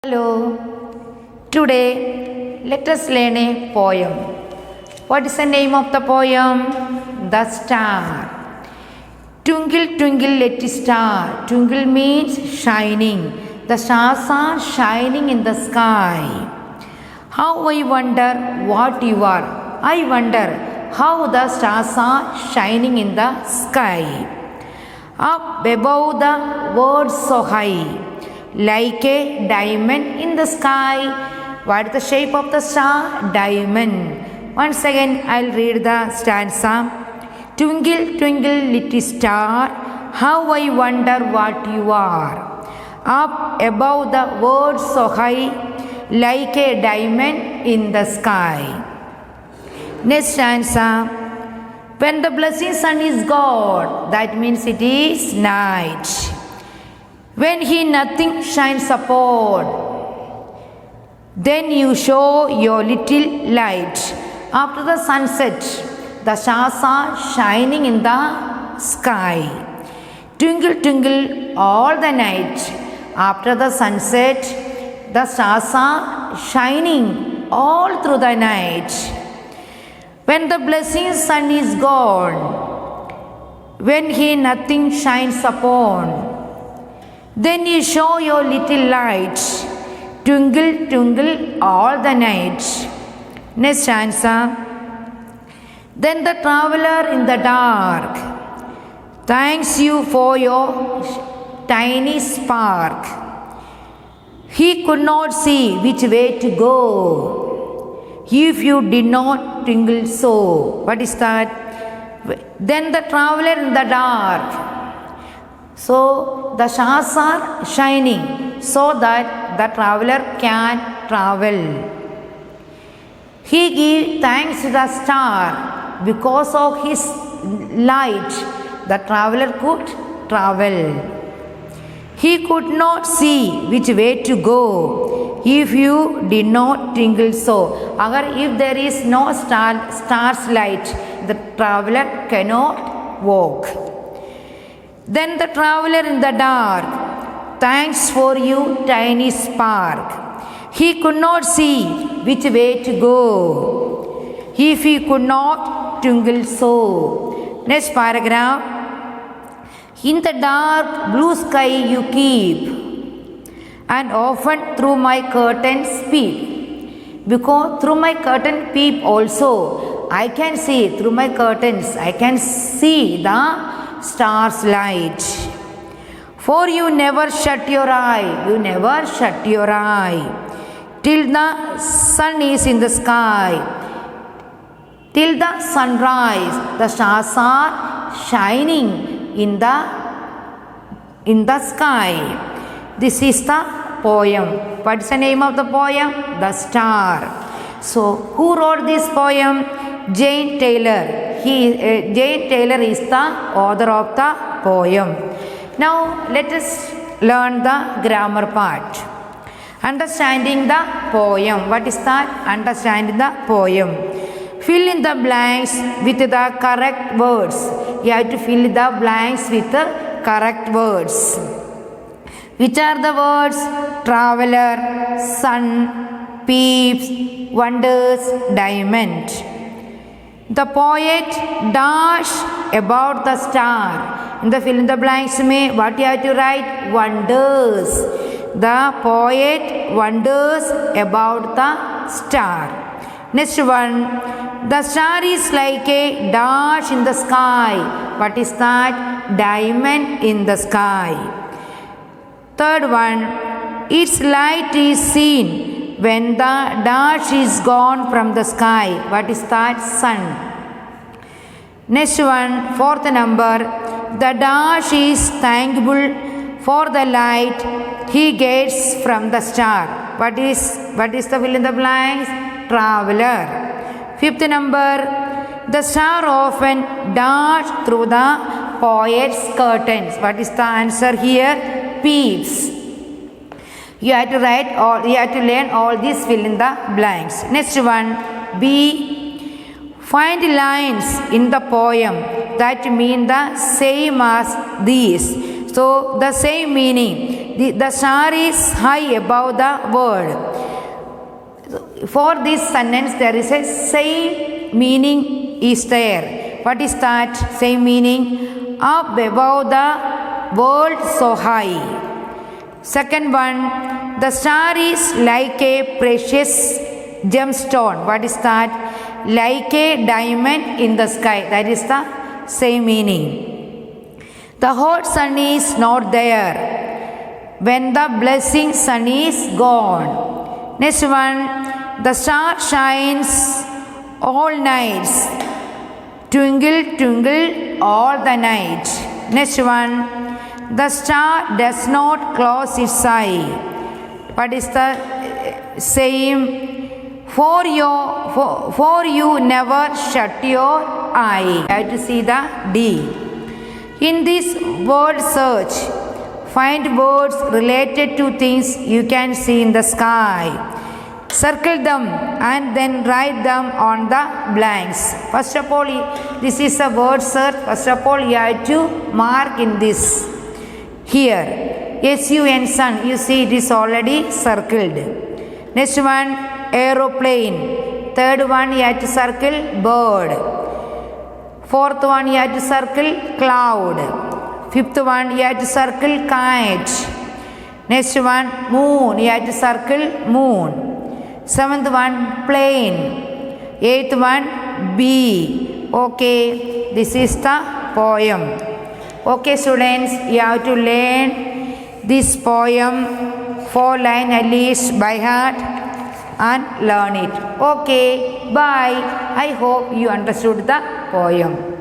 Hello, today let us learn a poem. What is the name of the poem? The Star. Twinkle, twinkle, little star. Twinkle means shining. The stars are shining in the sky. How I wonder what you are. I wonder how the stars are shining in the sky. Up above the world so high, like a diamond in the sky. What is the shape of the star? Diamond. Once again, I'll read the stanza. Twinkle, twinkle, little star, how I wonder what you are. Up above the world so high, like a diamond in the sky. Next stanza. When the blessing sun is gone, that means it is night. When he nothing shines upon, then you show your little light. After the sunset, the stars are shining in the sky. Twinkle, twinkle all the night. After the sunset, the stars are shining all through the night. When the blessing sun is gone, when he nothing shines upon, then you show your little light. Twinkle, twinkle all the night. Next answer. Then the traveler in the dark thanks you for your tiny spark. He could not see which way to go if you did not twinkle so. What is that? Then the traveler in the dark. So the stars are shining so that the traveler can travel. He gave thanks to the star. Because of his light, the traveler could travel. He could not see which way to go if you did not twinkle so. Agar if there is no star's light, the traveler cannot walk. Then the traveler in the dark thanks for you tiny spark. He could not see which way to go if he could not twinkle so. Next paragraph. In the dark blue sky you keep, and often through my curtains peep. Because through my curtain peep also, I can see through my curtains, I can see the star's light. For you never shut your eye, you never shut your eye. Till the sun is in the sky, till the sunrise, the stars are shining in the sky. This is the poem. What is the name of the poem? The Star. So, who wrote this poem? Jane Taylor. Jane Taylor is the author of the poem. Now, let us learn the grammar part. Understanding the poem. What is that? Understanding the poem. Fill in the blanks with the correct words. You have to fill the blanks with the correct words. Which are the words? Traveler, sun, peeps, wonders, diamond. The poet dash about the star. In the fill in the blanks में what you have to write? Wonders. The poet wonders about the star. Next one. The star is like a dash in the sky. What is that? Diamond in the sky. Third one. Its light is seen when the dash is gone from the sky. What is that? Sun. Next one. Fourth number. The dash is thankful for the light he gets from the star. What is the fill in the blanks? Traveler. Fifth number. The star often darts through the poet's curtains. What is the answer here? Peeps. You have to learn all these fill in the blanks. Next one. B. Find lines in the poem that mean the same as these. So the same meaning. The star is high above the world. For this sentence there is a same meaning is there. What is that same meaning? Up above the world so high. Second one, the star is like a precious gemstone. What is that? Like a diamond in the sky. That is the same meaning. The hot sun is not there when the blessing sun is gone. Next one, the star shines all nights, twinkle twinkle all the night. Next one, the star does not close its eye. What is the same? For you never shut your eye. I have to see the D. In this word search, find words related to things you can see in the sky. Circle them and then write them on the blanks. First of all, this is a word search. First of all, you have to mark in this. Here, sun, sun, you see it is already circled. Next one, aeroplane. Third one, you have to circle bird. Fourth one, you have to circle cloud. Fifth one, you have to circle kite. Next one, moon, you have to circle moon. Seventh one, plane. Eighth one, bee. Okay, this is the poem. Okay students, you have to learn this poem 4 lines at least by heart and learn it. Okay, bye. I hope you understood the poem.